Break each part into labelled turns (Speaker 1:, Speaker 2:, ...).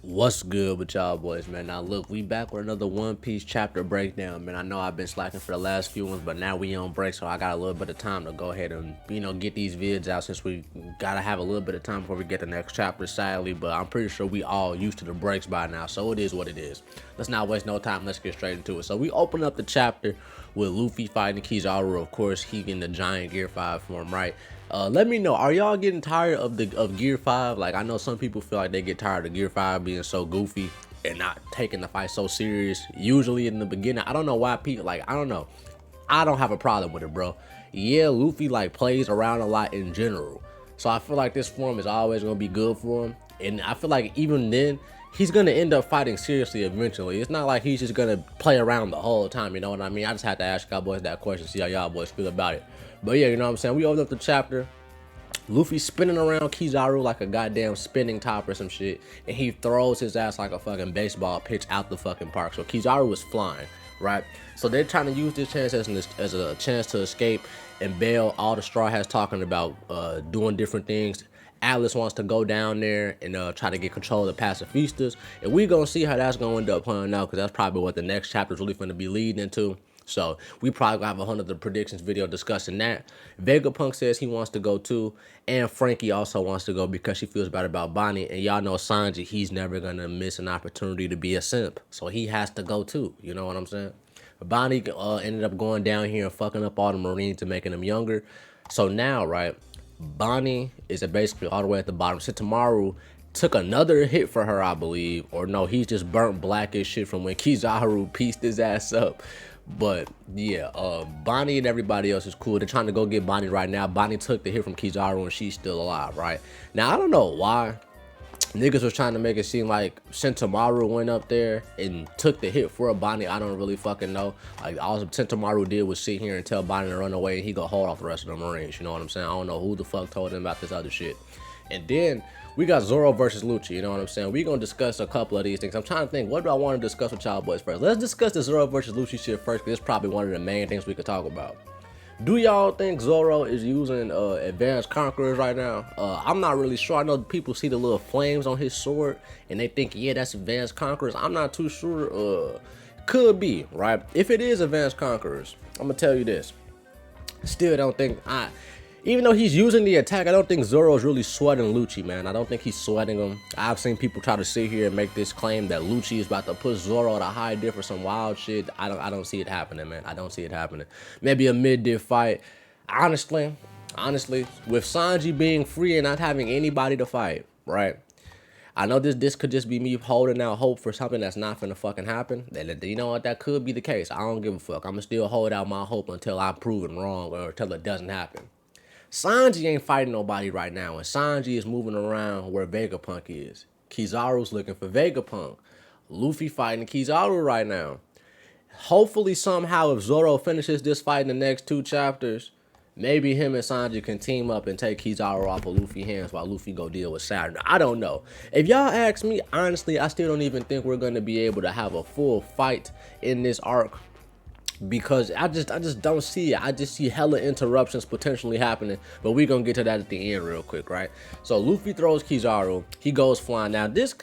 Speaker 1: What's good with y'all boys, man? Now look, we back with another One Piece chapter breakdown, man. I know I've been slacking for the last few ones, but now we on break, so I got a little bit of time to go ahead and, get these vids out since we gotta have a little bit of time before we get the next chapter, sadly, but I'm pretty sure we all used to the breaks by now, so it is what it is. Let's not waste no time, let's get straight into it. So we open up the chapter with Luffy fighting Kizaru, of course, he in the giant Gear 5 form, right? Let me know, are y'all getting tired of Gear 5? Like, I know some people feel like they get tired of Gear 5 being so goofy and not taking the fight so serious. Usually in the beginning, I don't know why people, like, I don't know. I don't have a problem with it, bro. Yeah, Luffy, like, plays around a lot in general. So I feel like this form is always going to be good for him. And I feel like even then, he's going to end up fighting seriously eventually. It's not like he's just going to play around the whole time, you know what I mean? I just had to ask y'all boys that question, see how y'all boys feel about it. But yeah, you know what I'm saying? We opened up the chapter. Luffy spinning around Kizaru like a goddamn spinning top or some shit. And he throws his ass like a fucking baseball pitch out the fucking park. So Kizaru was flying, right? So they're trying to use this chance as a chance to escape and bail. All the Straw Hats talking about doing different things. Atlas wants to go down there and try to get control of the pacifistas. And we gonna see how that's gonna end up playing out, because that's probably what the next chapter is really gonna be leading into. So we probably gonna have a 100 predictions video discussing that. Vegapunk says he wants to go too, and Frankie also wants to go because she feels bad about Bonnie. And y'all know Sanji, he's never gonna miss an opportunity to be a simp, so he has to go too. You know what I'm saying? Bonnie ended up going down here and fucking up all the Marines and making them younger. So now, right, Bonnie is basically all the way at the bottom. Sitamaru took another hit for her, I believe, or no, he's just burnt black as shit from when Kizaru pieced his ass up. But yeah, Bonnie and everybody else is cool. They're trying to go get Bonnie right now. Bonnie took the hit from Kizaru and she's still alive, right? Now, I don't know why niggas was trying to make it seem like Sentamaru went up there and took the hit for a Bonnie. I don't really fucking know. Like, all Sentamaru did was sit here and tell Bonnie to run away and he go hold off the rest of the Marines. You know what I'm saying? I don't know who the fuck told him about this other shit. And then we got Zoro versus Lucci, you know what I'm saying? We're going to discuss a couple of these things. I'm trying to think, what do I want to discuss with y'all boys first? Let's discuss the Zoro versus Lucci shit first, because it's probably one of the main things we could talk about. Do y'all think Zoro is using advanced conquerors right now? I'm not really sure. I know people see the little flames on his sword and they think, yeah, that's advanced conquerors. I'm not too sure. Could be, right? If it is advanced conquerors, I'm going to tell you this. Still don't think even though he's using the attack, I don't think Zoro's really sweating Lucci, man. I don't think he's sweating him. I've seen people try to sit here and make this claim that Lucci is about to put Zoro at a high diff for some wild shit. I don't see it happening, man. I don't see it happening. Maybe a mid-diff fight. Honestly, with Sanji being free and not having anybody to fight, right? I know this could just be me holding out hope for something that's not finna fucking happen. You know what? That could be the case. I don't give a fuck. I'ma still hold out my hope until I'm proven wrong or until it doesn't happen. Sanji ain't fighting nobody right now, and Sanji is moving around where Vegapunk is. Kizaru's looking for Vegapunk. Luffy fighting Kizaru right now. Hopefully, somehow, if Zoro finishes this fight in the next 2 chapters, maybe him and Sanji can team up and take Kizaru off of Luffy's hands while Luffy go deal with Saturn. I don't know. If y'all ask me, honestly, I still don't even think we're going to be able to have a full fight in this arc, because I just don't see it. I just see hella interruptions potentially happening, but we're gonna get to that at the end real quick, right? So Luffy throws Kizaru, he goes flying. Now this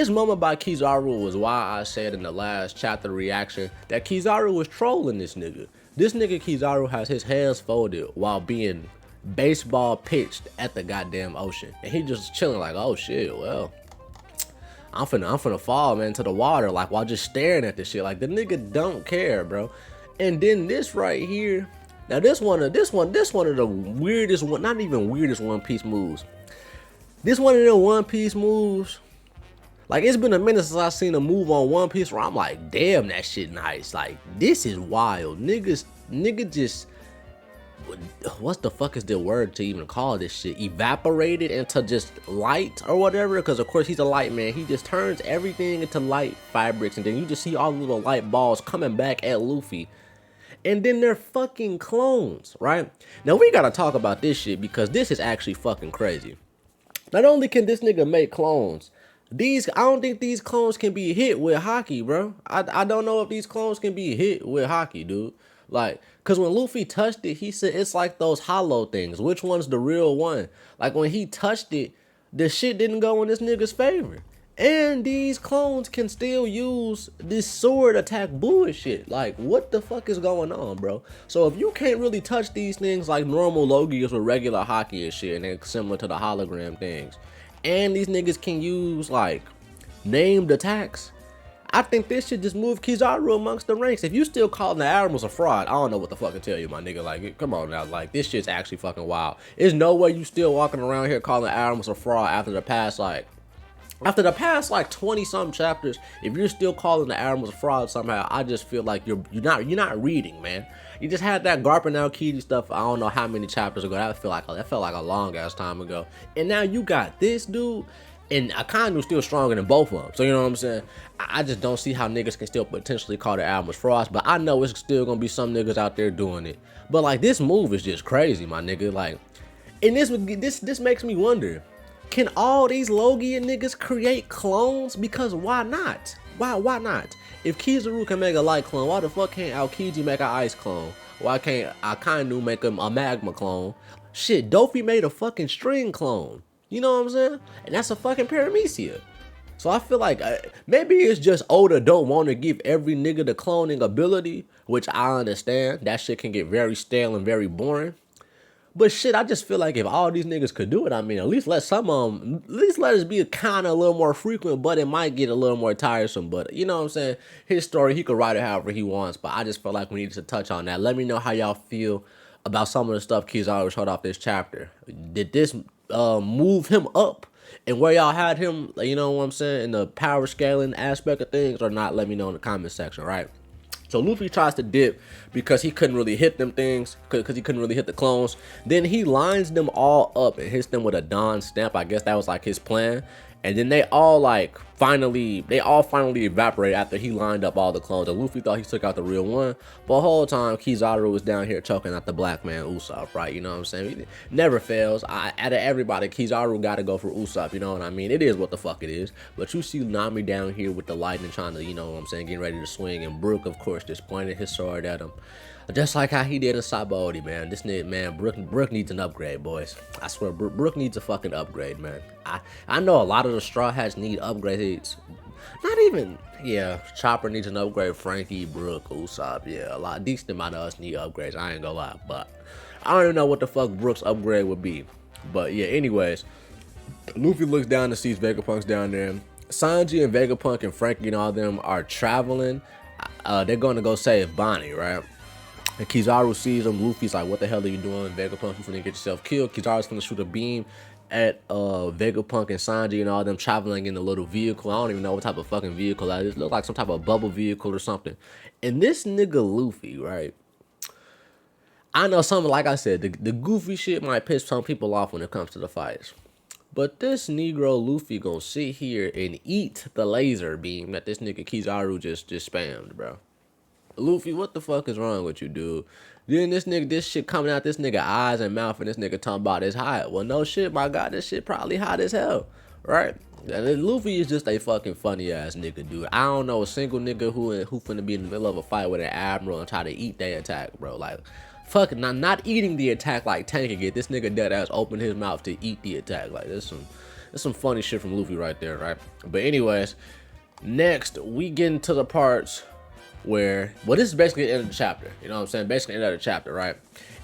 Speaker 1: moment by Kizaru was why I said in the last chapter reaction that Kizaru was trolling this nigga. This nigga Kizaru has his hands folded while being baseball pitched at the goddamn ocean, and he just chilling like, oh shit, well, I'm finna fall, man, to the water, like, while just staring at this shit. Like, the nigga don't care, bro. And then this right here, now this one of the weirdest one, not even weirdest One Piece moves. This one of them One Piece moves, like, it's been a minute since I seen a move on One Piece where I'm like, damn, that shit nice. Like, this is wild. Nigga just, what the fuck is the word to even call this shit? Evaporated into just light or whatever, because of course he's a light man. He just turns everything into light fabrics, and then you just see all the little light balls coming back at Luffy. And then they're fucking clones, right? Now we gotta talk about this shit, because this is actually fucking crazy. Not only can this nigga make clones, I don't think these clones can be hit with hockey, bro. I don't know if these clones can be hit with hockey, dude. Like, cause when Luffy touched it, he said it's like those hollow things. Which one's the real one? Like, when he touched it, the shit didn't go in this nigga's favor. And these clones can still use this sword attack bullshit. Like, what the fuck is going on, bro? So if you can't really touch these things like normal Logias with regular hockey and shit, and they're similar to the hologram things, and these niggas can use like named attacks, I think this should just move Kizaru amongst the ranks. If you still calling the Admirals a fraud, I don't know what the fuck to tell you, my nigga. Like, come on now. Like, this shit's actually fucking wild. There's no way you still walking around here calling the Admirals a fraud after the past, like 20 some chapters. If you're still calling the Admirals a fraud somehow, I just feel like you're not reading, man. You just had that Garpin Aokiji stuff. I don't know how many chapters ago. That felt like a long ass time ago. And now you got this dude. And Akanu's still stronger than both of them. So, you know what I'm saying? I just don't see how niggas can still potentially call the Admirals frauds. But I know it's still going to be some niggas out there doing it. But, like, this move is just crazy, my nigga. Like, and this makes me wonder. Can all these Logia niggas create clones? Because why not? Why not? If Kizaru can make a light clone, why the fuck can't Aokiji make an ice clone? Why can't Akainu make a magma clone? Shit, Dofi made a fucking string clone. You know what I'm saying? And that's a fucking paramecia. So I feel like maybe it's just Oda don't want to give every nigga the cloning ability, which I understand. That shit can get very stale and very boring. But shit, I just feel like if all these niggas could do it, I mean, at least let some of them, at least let us be kind of a little more frequent, but it might get a little more tiresome. But you know what I'm saying? His story, he could write it however he wants. But I just feel like we need to touch on that. Let me know how y'all feel about some of the stuff Kizaru showed off this chapter. Did this move him up and where y'all had him, you know what I'm saying, in the power scaling aspect of things or not? Let me know in the comment section, right? So Luffy tries to dip because he couldn't really hit them things, because he couldn't really hit the clones. Then he lines them all up and hits them with a Dawn stamp. I guess that was like his plan. And then they all finally evaporate after he lined up all the clones. And Luffy thought he took out the real one. But the whole time, Kizaru was down here choking out the black man Usopp, right? You know what I'm saying? He never fails. Out of everybody, Kizaru got to go for Usopp, you know what I mean? It is what the fuck it is. But you see Nami down here with the lightning trying to, you know what I'm saying, getting ready to swing. And Brook, of course, just pointed his sword at him. Just like how he did in Sabaody, man. This nigga, man, Brook needs an upgrade, boys. I swear, Brook needs a fucking upgrade, man. I know a lot of the Straw Hats need upgrades. Not even, yeah, Chopper needs an upgrade. Frankie, Brook, Usopp, yeah, a decent amount of us need upgrades. I ain't gonna lie, but I don't even know what the fuck Brook's upgrade would be. But yeah, anyways, Luffy looks down and sees Vegapunk's down there. Sanji and Vegapunk and Frankie and all them are traveling. They're going to go save Bonnie, right? And Kizaru sees him. Luffy's like, what the hell are you doing? Vegapunk, you finna get yourself killed. Kizaru's finna shoot a beam at Vegapunk and Sanji and all them traveling in a little vehicle. I don't even know what type of fucking vehicle that is. It looked like some type of bubble vehicle or something. And this nigga Luffy, right? I know something, like I said, the goofy shit might piss some people off when it comes to the fights. But this Negro Luffy gonna sit here and eat the laser beam that this nigga Kizaru just spammed, bro. Luffy, what the fuck is wrong with you, dude? Then this shit coming out this nigga eyes and mouth, and this nigga talking about it's hot. Well, no shit, my God, this shit probably hot as hell, right? And Luffy is just a fucking funny ass nigga, dude. I don't know a single nigga who finna be in the middle of a fight with an admiral and try to eat their attack, bro. Like, fucking not eating the attack, like tanking it. This nigga dead ass opened his mouth to eat the attack. Like, there's some funny shit from Luffy right there, right? But anyways, next we get into the parts where, well, this is basically the end of the chapter, you know what I'm saying? Basically the end of the chapter, right?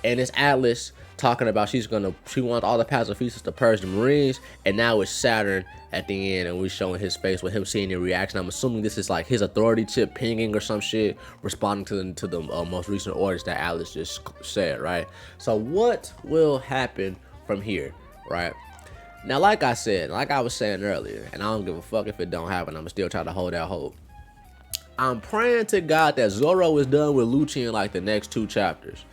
Speaker 1: And it's Atlas talking about she wants all the pacifistas to purge the Marines, and now it's Saturn at the end, and we're showing his face with him seeing the reaction. I'm assuming this is like his authority chip pinging or some shit, responding to the most recent orders that Atlas just said, right? So what will happen from here, right? Now, like I said, like I was saying earlier, and I don't give a fuck if it don't happen, I'm still trying to hold that hope. I'm praying to God that Zoro is done with Lucci in like the next 2 chapters.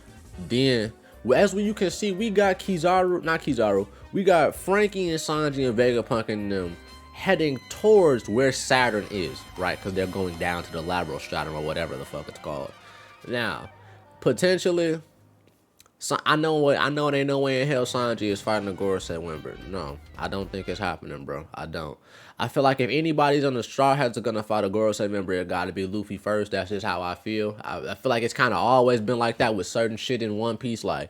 Speaker 1: Then, as you can see, we got we got Frankie and Sanji and Vegapunk and them heading towards where Saturn is, right? Because they're going down to the Labrosstratum or whatever the fuck it's called. Now, potentially, so I know it ain't no way in hell Sanji is fighting the Gorosei Wimber. No, I don't think it's happening, bro. I don't. I feel like if anybody's on the Straw Hats are gonna fight a Gorosei member, it gotta be Luffy first. That's just how I feel. I feel like it's kind of always been like that with certain shit in One Piece. Like,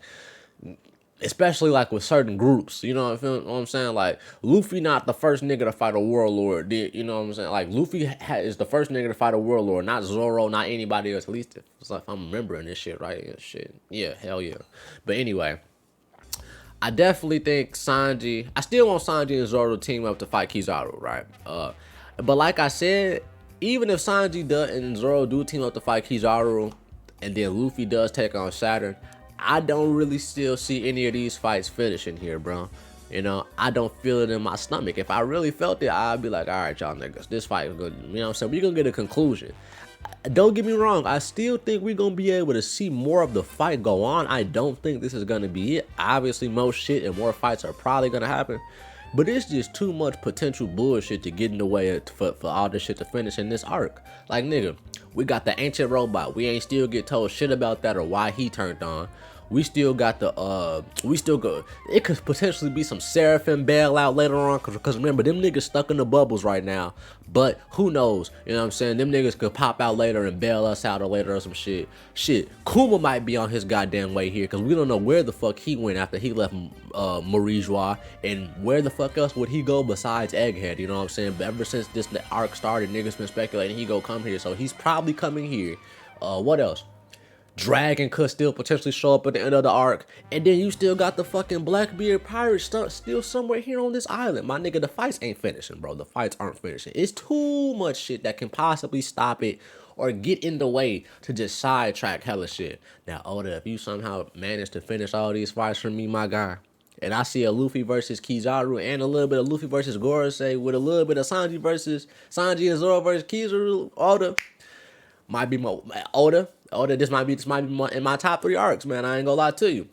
Speaker 1: especially like with certain groups, you know what I'm saying? Like Luffy not the first nigga to fight a warlord, you know what I'm saying? Like Luffy is the first nigga to fight a warlord, not Zoro, not anybody else. At least if I'm remembering this shit right. Yeah, hell yeah. But anyway, I definitely think Sanji. I still want Sanji and Zoro to team up to fight Kizaru, right? But like I said, even if Sanji and Zoro do team up to fight Kizaru, and then Luffy does take on Saturn, I don't really still see any of these fights finishing here, bro. You know, I don't feel it in my stomach. If I really felt it, I'd be like, all right, y'all niggas, this fight is good. You know what I'm saying? We're gonna get a conclusion. Don't get me wrong, I still think we're gonna be able to see more of the fight go on. I don't think this is gonna be it. Obviously, more shit and more fights are probably gonna happen, but it's just too much potential bullshit to get in the way for all this shit to finish in this arc. Like, nigga, we got the ancient robot. We ain't still get told shit about that or why he turned on. We still got the it could potentially be some Seraphim bailout later on, cause remember, them niggas stuck in the bubbles right now, but who knows, you know what I'm saying? Them niggas could pop out later and bail us out or later or some shit. Kuma might be on his goddamn way here, cause we don't know where the fuck he went after he left Marijois, and where the fuck else would he go besides Egghead, you know what I'm saying? But ever since this arc started, niggas been speculating he go come here, so he's probably coming here. What else? Dragon could still potentially show up at the end of the arc, and then you still got the fucking Blackbeard pirates still somewhere here on this island. My nigga, the fights ain't finishing, bro. The fights aren't finishing. It's too much shit that can possibly stop it or get in the way to just sidetrack hella shit. Now, Oda, if you somehow manage to finish all these fights for me, my guy, and I see a Luffy versus Kizaru and a little bit of Luffy versus Gorosei with a little bit of Sanji and Zoro versus Kizaru, Oda, might be more Oda, this might be more in my top 3 arcs, man. I ain't gonna lie to you.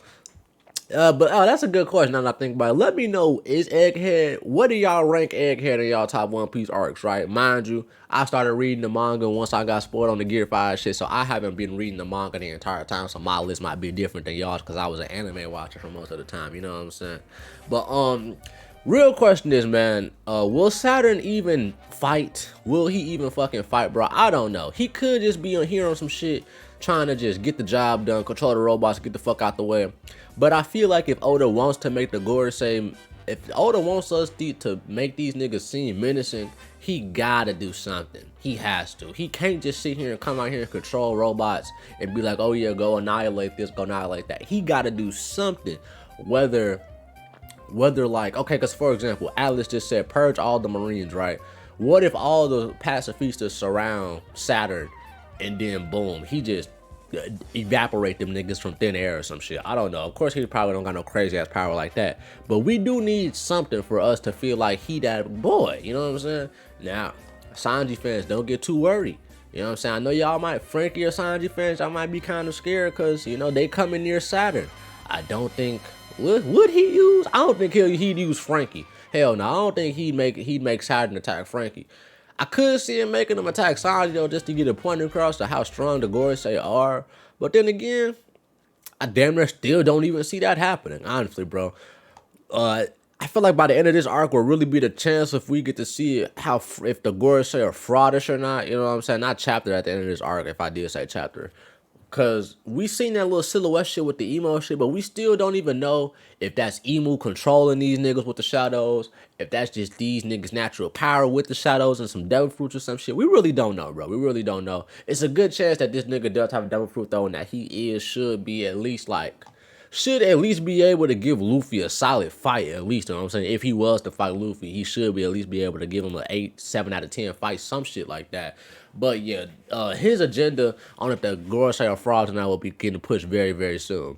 Speaker 1: But that's a good question. Now that I think about it, let me know, is Egghead? What do y'all rank Egghead in y'all top One Piece arcs? Right, mind you, I started reading the manga once I got spoiled on the Gear 5 shit, so I haven't been reading the manga the entire time. So my list might be different than y'all's because I was an anime watcher for most of the time. You know what I'm saying? But real question is, man, will Saturn even fight? Will he even fucking fight, bro? I don't know. He could just be on here on some shit, trying to just get the job done, control the robots, get the fuck out the way. But I feel like if Oda wants to make the Gorosei, if Oda wants us to make these niggas seem menacing, he gotta do something. He has to. He can't just sit here and come out here and control robots and be like, oh yeah, go annihilate this, go annihilate that. He gotta do something. Whether like, okay, because for example, Atlas just said purge all the Marines, right? What if all the pacifistas surround Saturn and then boom, he just evaporate them niggas from thin air or some shit? I don't know. Of course, he probably don't got no crazy ass power like that, but we do need something for us to feel like he that boy, you know what I'm saying? Now, Sanji fans, don't get too worried. You know what I'm saying? I know y'all might, Frankie or Sanji fans, y'all might be kind of scared because, you know, they coming near Saturn. I don't think, would he use? I don't think he'd use Frankie. Hell no, I don't think he'd make Saturn attack Frankie. I could see him making him attack Sanji though, just to get a point across to how strong the Gorosei are. But then again, I damn near still don't even see that happening, honestly, bro. I feel like by the end of this arc will really be the chance if we get to see how if the Gorosei are fraudish or not. You know what I'm saying? Not chapter at the end of this arc, if I did say chapter. Cause we seen that little silhouette shit with the emo shit, but we still don't even know if that's emu controlling these niggas with the shadows, if that's just these niggas' natural power with the shadows and some devil fruits or some shit. We really don't know, bro. We really don't know. It's a good chance that this nigga does have a devil fruit though, and that he should be at least be able to give Luffy a solid fight, at least, you know what I'm saying? If he was to fight Luffy, he should be at least be able to give him an 8, 7 out of 10 fight, some shit like that. But yeah, his agenda on if the Gorosei are frauds and I will be getting pushed very, very soon.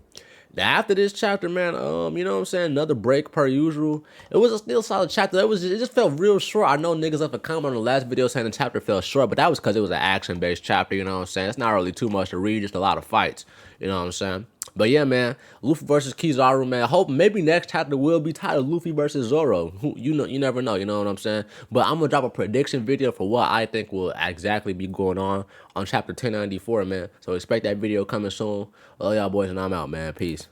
Speaker 1: Now, after this chapter, man, you know what I'm saying? Another break per usual. It was a still solid chapter. It just felt real short. I know niggas left a comment on the last video saying the chapter felt short, but that was because it was an action-based chapter, you know what I'm saying? It's not really too much to read, just a lot of fights, you know what I'm saying? But yeah, man, Luffy versus Kizaru, man. I hope maybe next chapter will be titled Luffy versus Zoro. You never know, you know what I'm saying? But I'm gonna drop a prediction video for what I think will exactly be going on chapter 1094, man. So expect that video coming soon. Love y'all boys, and I'm out, man. Peace.